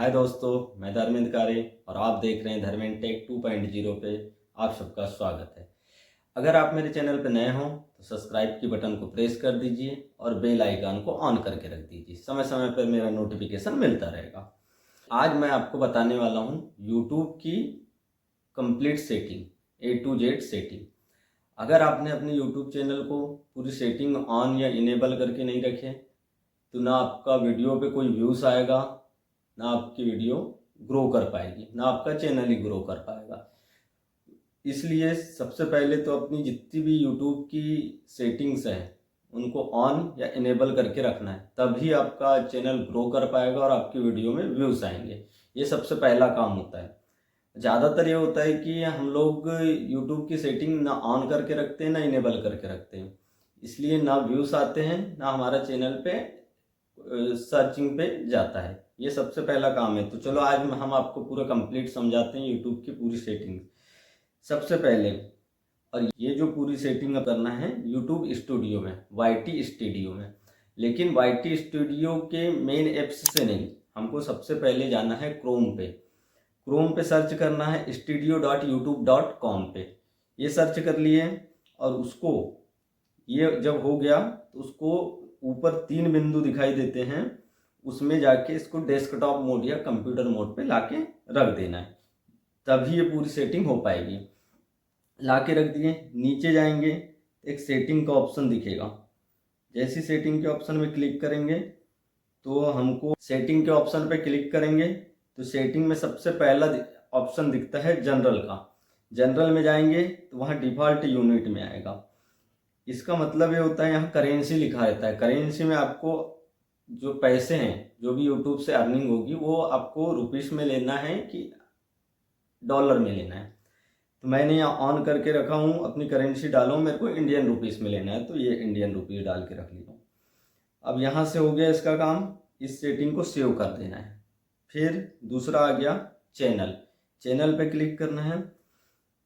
हाय दोस्तों, मैं धर्मेंद्र कारे और आप देख रहे हैं धर्मेंद्र टेक 2.0 पे आप सबका स्वागत है। अगर आप मेरे चैनल पर नए हों तो सब्सक्राइब की बटन को प्रेस कर दीजिए और बेल आइकन को ऑन करके रख दीजिए। समय समय पर मेरा नोटिफिकेशन मिलता रहेगा। आज मैं आपको बताने वाला हूं यूट्यूब की complete setting, A to Z setting. अगर आपने अपने यूट्यूब चैनल को पूरी सेटिंग ऑन या इनेबल करके नहीं रखे तो ना आपका वीडियो पे कोई व्यूज़ आएगा, ना आपकी वीडियो ग्रो कर पाएगी, ना आपका चैनल ही ग्रो कर पाएगा। इसलिए सबसे पहले तो अपनी जितनी भी यूट्यूब की सेटिंग्स हैं उनको ऑन या इनेबल करके रखना है, तभी आपका चैनल ग्रो कर पाएगा और आपकी वीडियो में व्यूज़ आएंगे। ये सबसे पहला काम होता है। ज़्यादातर ये होता है कि हम लोग यूट्यूब की सेटिंग ना ऑन करके रखते हैं ना इनेबल करके रखते हैं, इसलिए ना व्यूज़ आते हैं ना हमारा चैनल पे सर्चिंग पे जाता है। ये सबसे पहला काम है। तो चलो आज हम आपको पूरा कंप्लीट समझाते हैं यूट्यूब की पूरी सेटिंग। सबसे पहले और ये जो पूरी सेटिंग करना है यूट्यूब स्टूडियो में, YT स्टूडियो में, लेकिन YT स्टूडियो के मेन ऐप्स से नहीं, हमको सबसे पहले जाना है क्रोम पे। क्रोम पे सर्च करना है studio.youtube.com पे। ये सर्च कर लिए और उसको ये जब हो गया तो उसको ऊपर 3 बिंदु दिखाई देते हैं, उसमें जाके इसको डेस्कटॉप मोड या कंप्यूटर मोड पे लाके रख देना है, तभी ये पूरी सेटिंग हो पाएगी। लाके रख दिए, नीचे जाएंगे एक सेटिंग का ऑप्शन दिखेगा। जैसी सेटिंग के ऑप्शन में क्लिक करेंगे तो हमको सेटिंग के ऑप्शन पे क्लिक करेंगे तो सेटिंग में सबसे पहला ऑप्शन दिखता है जनरल का। जनरल में जाएंगे तो वहाँ डिफ़ॉल्ट यूनिट में आएगा। इसका मतलब ये होता है यहाँ करेंसी लिखा रहता है। करेंसी में आपको जो पैसे हैं, जो भी यूट्यूब से अर्निंग होगी, वो आपको रुपीस में लेना है कि डॉलर में लेना है। तो मैंने यहाँ ऑन करके रखा हूँ, अपनी करेंसी डालो, मेरे को इंडियन रुपीस में लेना है तो ये इंडियन रुपीस डाल के रख लिया। अब यहाँ से हो गया इसका काम, इस सेटिंग को सेव कर देना है। फिर दूसरा आ गया चैनल। चैनल पे क्लिक करना है।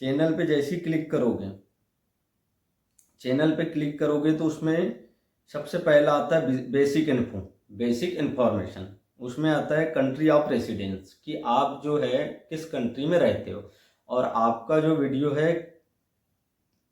चैनल पे जैसे ही क्लिक करोगे, चैनल पे क्लिक करोगे तो उसमें सबसे पहला आता है बेसिक इन्फो, बेसिक इन्फॉर्मेशन। उसमें आता है कंट्री ऑफ रेसिडेंस, कि आप जो है किस कंट्री में रहते हो और आपका जो वीडियो है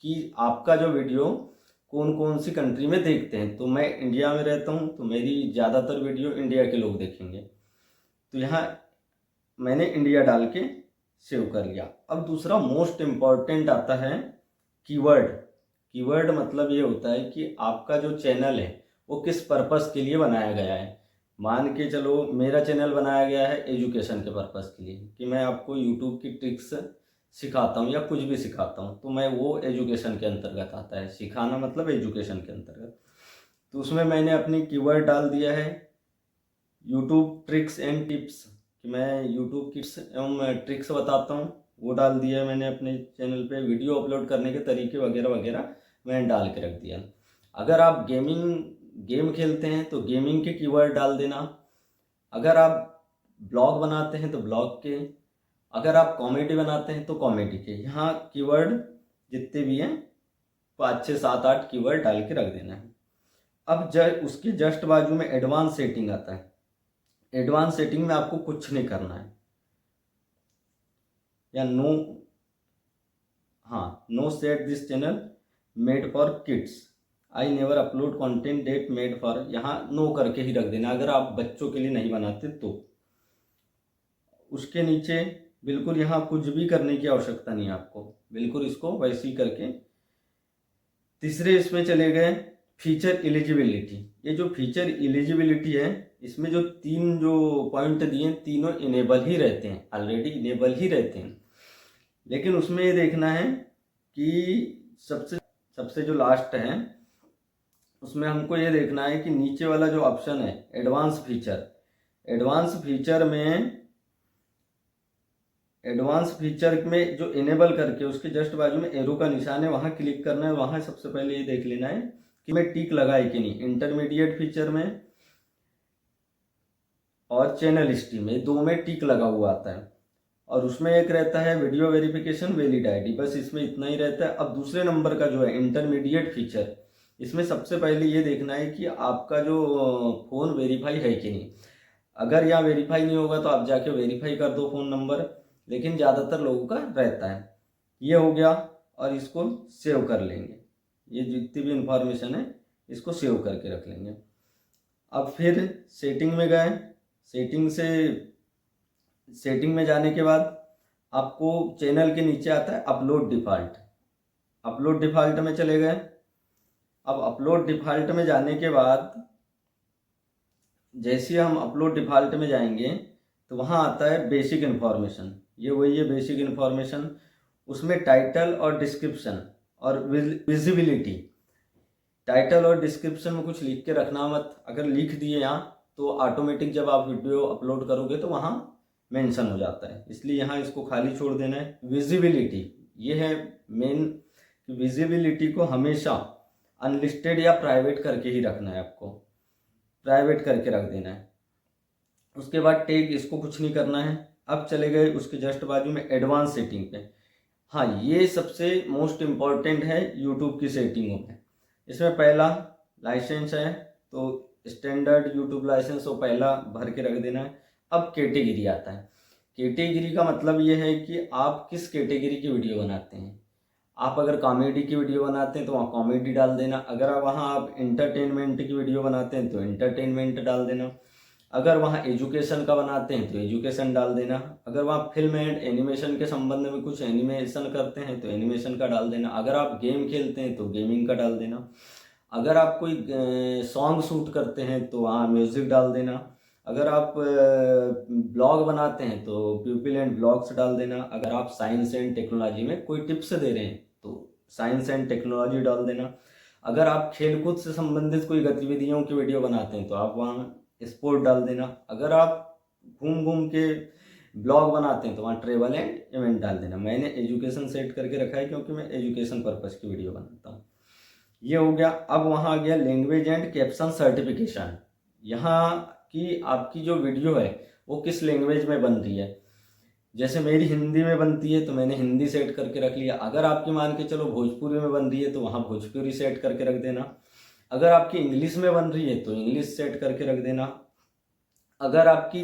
कि आपका जो वीडियो कौन कौन सी कंट्री में देखते हैं। तो मैं इंडिया में रहता हूँ तो मेरी ज़्यादातर वीडियो इंडिया के लोग देखेंगे, तो यहाँ मैंने इंडिया डाल के सेव कर लिया। अब दूसरा मोस्ट इम्पॉर्टेंट आता है कीवर्ड। कीवर्ड मतलब ये होता है कि आपका जो चैनल है वो किस पर्पस के लिए बनाया गया है। मान के चलो मेरा चैनल बनाया गया है एजुकेशन के पर्पस के लिए, कि मैं आपको यूट्यूब की ट्रिक्स सिखाता हूँ या कुछ भी सिखाता हूँ, तो मैं वो एजुकेशन के अंतर्गत आता है। सिखाना मतलब एजुकेशन के अंतर्गत। तो उसमें मैंने अपनी कीवर्ड डाल दिया है यूट्यूब ट्रिक्स एंड टिप्स, कि मैं यूट्यूब टिप्स एवं ट्रिक्स बताता हूँ, वो डाल दिया है मैंने अपने चैनल पे। वीडियो अपलोड करने के तरीके वगैरह वगैरह मैंने डाल के रख दिया। अगर आप गेम खेलते हैं तो गेमिंग के कीवर्ड डाल देना। अगर आप ब्लॉग बनाते हैं तो ब्लॉग के, अगर आप कॉमेडी बनाते हैं तो कॉमेडी के। यहाँ कीवर्ड जितने भी हैं 5, 6, 7, 8 कीवर्ड डाल के रख देना है। अब उसके जस्ट बाजू में एडवांस सेटिंग आता है। एडवांस सेटिंग में आपको कुछ नहीं करना है, या no set this channel made for kids, I never upload content that made for, यहाँ नो करके ही रख देना अगर आप बच्चों के लिए नहीं बनाते तो। उसके नीचे बिल्कुल यहाँ कुछ भी करने की आवश्यकता नहीं है आपको, बिल्कुल इसको वैसे ही करके। तीसरे इसमें चले गए फीचर एलिजिबिलिटी। ये जो फीचर एलिजिबिलिटी है, इसमें जो 3 जो पॉइंट दिए हैं, तीनों इनेबल ही रहते हैं, ऑलरेडी इनेबल ही रहते हैं। लेकिन उसमें ये देखना है कि सबसे जो लास्ट है उसमें हमको ये देखना है कि नीचे वाला जो ऑप्शन है एडवांस फीचर, एडवांस फीचर में जो इनेबल करके उसके जस्ट बाजू में एरो का निशान है, वहाँ क्लिक करना है। वहाँ सबसे पहले ये देख लेना है कि मैं टिक लगा है कि नहीं। इंटरमीडिएट फीचर में और चैनल हिस्ट्री में 2 में टिक लगा हुआ आता है, और उसमें एक रहता है वीडियो वेरिफिकेशन वैलिड आईडी, बस इसमें इतना ही रहता है। अब दूसरे नंबर का जो है इंटरमीडिएट फीचर, इसमें सबसे पहले ये देखना है कि आपका जो फ़ोन वेरीफाई है कि नहीं। अगर यहाँ वेरीफाई नहीं होगा तो आप जाके वेरीफाई कर दो फ़ोन नंबर, लेकिन ज़्यादातर लोगों का रहता है। ये हो गया, और इसको सेव कर लेंगे। ये जितनी भी इंफॉर्मेशन है इसको सेव करके रख लेंगे। अब फिर सेटिंग में गए, सेटिंग में जाने के बाद आपको चैनल के नीचे आता है अपलोड डिफ़ॉल्ट। अपलोड डिफ़ॉल्ट में चले गए। अब अपलोड डिफ़ॉल्ट में जाने के बाद जैसे हम अपलोड डिफ़ॉल्ट में जाएंगे तो वहाँ आता है बेसिक इन्फॉर्मेशन। ये वही है बेसिक इन्फॉर्मेशन। उसमें टाइटल और डिस्क्रिप्शन और विजिबिलिटी। टाइटल और डिस्क्रिप्शन में कुछ लिख के रखना मत। अगर लिख दिए यहाँ तो ऑटोमेटिक जब आप वीडियो अपलोड करोगे तो वहाँ मेंशन हो जाता है, इसलिए यहाँ इसको खाली छोड़ देना है। विजिबिलिटी ये है मेन, विजिबिलिटी को हमेशा अनलिस्टेड या प्राइवेट करके ही रखना है, आपको प्राइवेट करके रख देना है। उसके बाद टैग, इसको कुछ नहीं करना है। अब चले गए उसके जस्ट बाजू में एडवांस सेटिंग पे। हाँ, ये सबसे मोस्ट इम्पॉर्टेंट है यूट्यूब की सेटिंगों में। इसमें पहला लाइसेंस है तो स्टैंडर्ड यूट्यूब लाइसेंस वो पहला भर के रख देना है। अब कैटेगरी आता है। कैटेगरी का मतलब ये है कि आप किस कैटेगरी की वीडियो बनाते हैं। आप अगर कॉमेडी की वीडियो बनाते हैं तो वहाँ कॉमेडी डाल देना। अगर वहाँ आप इंटरटेनमेंट की वीडियो बनाते हैं तो इंटरटेनमेंट डाल देना। अगर वहाँ एजुकेशन का बनाते हैं तो एजुकेशन डाल देना। अगर वहाँ फिल्म एंड एनिमेशन के संबंध में कुछ एनिमेशन करते हैं तो एनिमेशन का डाल देना। अगर आप गेम खेलते हैं तो गेमिंग का डाल देना। अगर आप कोई सॉन्ग शूट करते हैं तो वहाँ म्यूज़िक डाल देना। अगर आप ब्लॉग बनाते हैं तो प्यूपिल एंड ब्लॉग्स डाल देना। अगर आप साइंस एंड टेक्नोलॉजी में कोई टिप्स दे रहे हैं तो साइंस एंड टेक्नोलॉजी डाल देना। अगर आप खेलकूद से संबंधित कोई गतिविधियों की वीडियो बनाते हैं तो आप वहाँ स्पोर्ट डाल देना। अगर आप घूम घूम के ब्लॉग बनाते हैं तो वहाँ ट्रेवल एंड इवेंट डाल देना। मैंने एजुकेशन सेट करके रखा है क्योंकि मैं एजुकेशन पर्पज़ की वीडियो बनाता हूँ। ये हो गया। अब वहाँ आ गया लैंग्वेज एंड कैप्शन सर्टिफिकेशन। यहाँ की आपकी जो वीडियो है वो किस लैंग्वेज में बन रही है। जैसे मेरी हिंदी में बनती है तो मैंने हिंदी सेट करके रख लिया। अगर आपकी मान के चलो भोजपुरी में बन रही है तो वहाँ भोजपुरी सेट करके रख देना। अगर आपकी इंग्लिश में बन रही है तो इंग्लिश सेट करके रख देना। अगर आपकी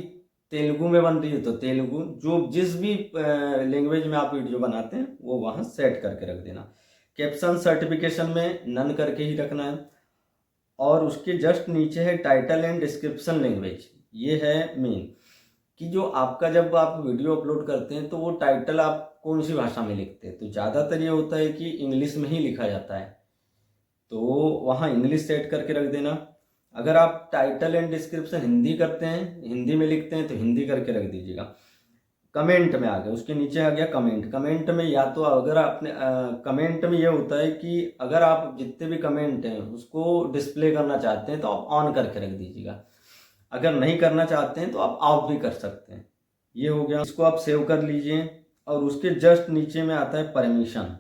तेलुगु में बन रही है तो तेलुगु, जो जिस भी लैंग्वेज में आप वीडियो बनाते हैं वो वहाँ सेट करके रख देना। कैप्शन सर्टिफिकेशन में नन करके ही रखना है। और उसके जस्ट नीचे है टाइटल एंड डिस्क्रिप्शन लैंग्वेज। ये है मेन कि जो आपका जब आप वीडियो अपलोड करते हैं तो वो टाइटल आप कौन सी भाषा में लिखते हैं। तो ज़्यादातर ये होता है कि इंग्लिश में ही लिखा जाता है, तो वहाँ इंग्लिश सेट करके रख देना। अगर आप टाइटल एंड डिस्क्रिप्शन हिंदी करते हैं, हिंदी में लिखते हैं तो हिंदी करके रख दीजिएगा। कमेंट में आ गया, उसके नीचे आ गया कमेंट। कमेंट में या तो अगर आपने कमेंट में ये होता है कि अगर आप जितने भी कमेंट हैं उसको डिस्प्ले करना चाहते हैं तो आप ऑन करके रख दीजिएगा। अगर नहीं करना चाहते हैं तो आप ऑफ भी कर सकते हैं। ये हो गया, इसको आप सेव कर लीजिए। और उसके जस्ट नीचे में आता है परमिशन।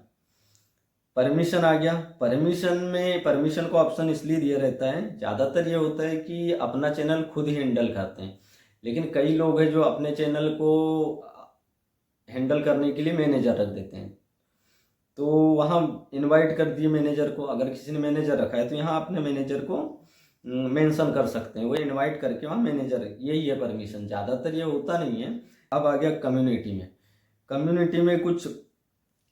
परमिशन आ गया। परमिशन में परमिशन को ऑप्शन इसलिए दिया रहता है, ज़्यादातर ये होता है कि अपना चैनल खुद ही हैंडल करते हैं, लेकिन कई लोग हैं जो अपने चैनल को हैंडल करने के लिए मैनेजर रख देते हैं। तो वहाँ इनवाइट कर दिए मैनेजर को। अगर किसी ने मैनेजर रखा है तो यहाँ अपने मैनेजर को मेंशन कर सकते हैं, वो इनवाइट करके वहाँ मैनेजर, यही है परमिशन। ज़्यादातर ये होता नहीं है। अब आ गया कम्युनिटी में। कम्युनिटी में कुछ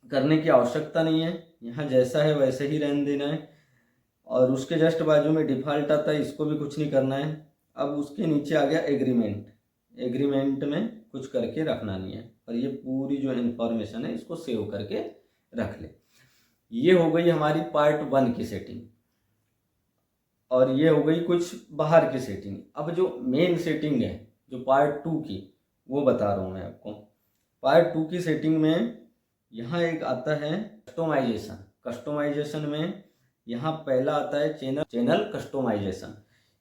करने की आवश्यकता नहीं है, यहाँ जैसा है वैसे ही रहने देना है। और उसके जस्ट बाजू में डिफ़ॉल्ट आता है, इसको भी कुछ नहीं करना है। अब उसके नीचे आ गया एग्रीमेंट। एग्रीमेंट में कुछ करके रखना नहीं है, और ये पूरी जो इन्फॉर्मेशन है इसको सेव करके रख ले। ये हो गई हमारी पार्ट 1 की सेटिंग, और ये हो गई कुछ बाहर की सेटिंग। अब जो मेन सेटिंग है जो पार्ट 2 की, वो बता रहा हूँ मैं आपको। पार्ट 2 की सेटिंग में यहाँ एक आता है कस्टमाइजेशन। कस्टमाइजेशन में यहाँ पहला आता है चैनल कस्टमाइजेशन।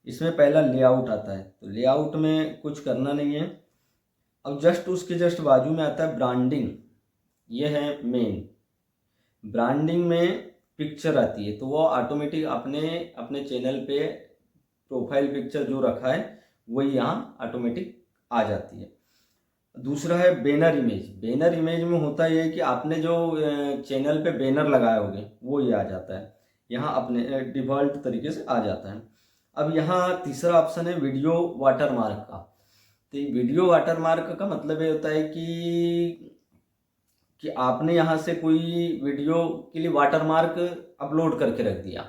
इसमें पहला लेआउट आता है, तो लेआउट में कुछ करना नहीं है। अब जस्ट उसके जस्ट बाजू में आता है ब्रांडिंग। ये है मेन। ब्रांडिंग में पिक्चर आती है, तो वो ऑटोमेटिक अपने चैनल पे प्रोफाइल पिक्चर जो रखा है वही यहाँ ऑटोमेटिक आ जाती है। दूसरा है बैनर इमेज। बैनर इमेज में होता ये है कि आपने जो चैनल पे बैनर लगाए होंगे वो ये आ जाता है, यहाँ अपने डिफ़ॉल्ट तरीके से आ जाता है। अब यहाँ तीसरा ऑप्शन है वीडियो वाटरमार्क का। तो वीडियो वाटरमार्क का मतलब ये होता है कि आपने यहाँ से कोई वीडियो के लिए वाटरमार्क अपलोड करके रख दिया।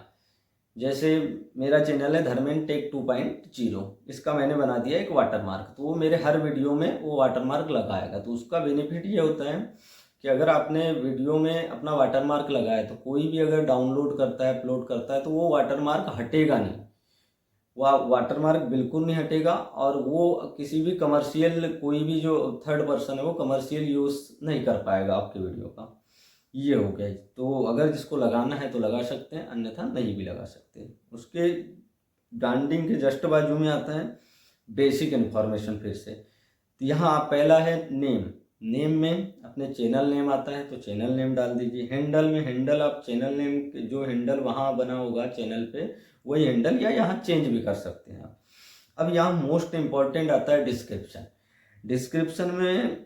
जैसे मेरा चैनल है धर्मेंद्र टेक 2.0, इसका मैंने बना दिया एक वाटरमार्क, तो वो मेरे हर वीडियो में वो वाटरमार्क लगाएगा। तो उसका बेनिफिट ये होता है कि अगर आपने वीडियो में अपना वाटरमार्क लगाया तो कोई भी अगर डाउनलोड करता है, अपलोड करता है, तो वो वाटरमार्क हटेगा नहीं, वह वाटरमार्क बिल्कुल नहीं हटेगा। और वो किसी भी कमर्शियल, कोई भी जो थर्ड पर्सन है वो कमर्शियल यूज़ नहीं कर पाएगा आपके वीडियो का। ये हो गया। तो अगर जिसको लगाना है तो लगा सकते हैं, अन्यथा नहीं भी लगा सकते। उसके ब्रांडिंग के जस्ट बाजू में आता है बेसिक इन्फॉर्मेशन। फिर से तो यहाँ पहला है नेम। नेम में अपने चैनल नेम आता है तो चैनल नेम डाल दीजिए। हैंडल में हैंडल आप चैनल नेम, जो हैंडल वहाँ बना होगा चैनल पे, वही हैंडल या यहाँ चेंज भी कर सकते हैं आप। अब यहाँ मोस्ट इम्पॉर्टेंट आता है डिस्क्रिप्शन। डिस्क्रिप्शन में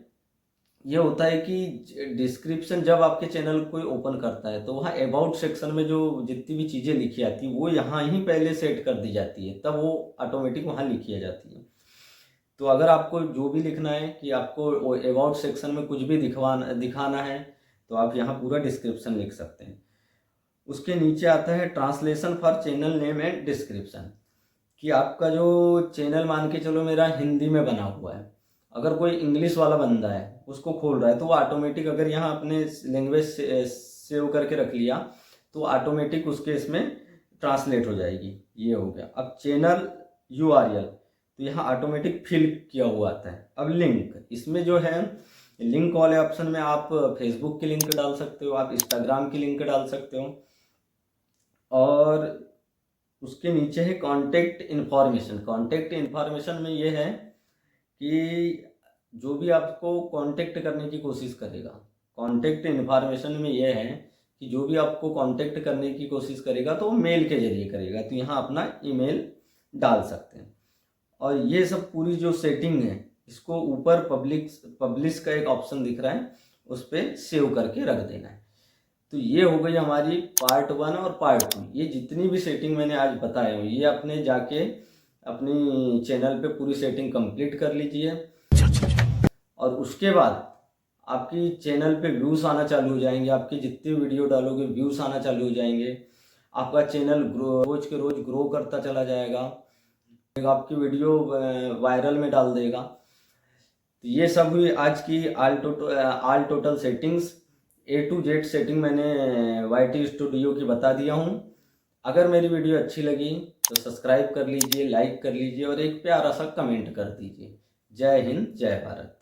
ये होता है कि डिस्क्रिप्शन जब आपके चैनल कोई ओपन करता है तो वहाँ अबाउट सेक्शन में जो जितनी भी चीज़ें लिखी आती है वो यहाँ ही पहले सेट कर दी जाती है, तब वो ऑटोमेटिक वहाँ लिखी आ जाती है। तो अगर आपको जो भी लिखना है कि आपको अबाउट सेक्शन में कुछ भी दिखाना है तो आप यहाँ पूरा डिस्क्रिप्शन लिख सकते हैं। उसके नीचे आता है translation for channel name and description, कि आपका जो चैनल मान के चलो मेरा हिंदी में बना हुआ है, अगर कोई इंग्लिश वाला बंदा है उसको खोल रहा है तो वो ऑटोमेटिक, अगर यहाँ अपने लैंग्वेज सेव करके रख लिया तो ऑटोमेटिक उसके इसमें ट्रांसलेट हो जाएगी। ये हो गया। अब चैनल URL, तो यहाँ ऑटोमेटिक फिल किया हुआ आता है। अब लिंक, इसमें जो है लिंक वाले ऑप्शन में आप फेसबुक की लिंक डाल सकते हो, आप इंस्टाग्राम की लिंक डाल सकते हो। और उसके नीचे है कॉन्टेक्ट इन्फॉर्मेशन। कॉन्टेक्ट इन्फॉर्मेशन में ये है कि जो भी आपको कांटेक्ट करने की कोशिश करेगा, कांटेक्ट इन्फॉर्मेशन में ये है कि जो भी आपको कांटेक्ट करने की कोशिश करेगा तो वो मेल के जरिए करेगा, तो यहाँ अपना ईमेल डाल सकते हैं। और ये सब पूरी जो सेटिंग है, इसको ऊपर पब्लिश का एक ऑप्शन दिख रहा है, उस पर सेव करके रख देना है। तो ये हो गई हमारी पार्ट 1 और पार्ट 2। ये जितनी भी सेटिंग मैंने आज बताया हूँ, ये अपने जाके अपनी चैनल पे पूरी सेटिंग कंप्लीट कर लीजिए। और उसके बाद आपकी चैनल पे व्यूज़ आना चालू हो जाएंगे। आपके जितने वीडियो डालोगे व्यूज़ आना चालू हो जाएंगे। आपका चैनल रोज के रोज ग्रो करता चला जाएगा। आपकी वीडियो वायरल में डाल देगा। तो ये सब हुई आज की all total settings. A to Z setting मैंने YT स्टूडियो की बता दिया हूँ। अगर मेरी वीडियो अच्छी लगी तो सब्सक्राइब कर लीजिए, लाइक कर लीजिए और एक प्यारा सा कमेंट कर दीजिए। जय हिंद, जय भारत।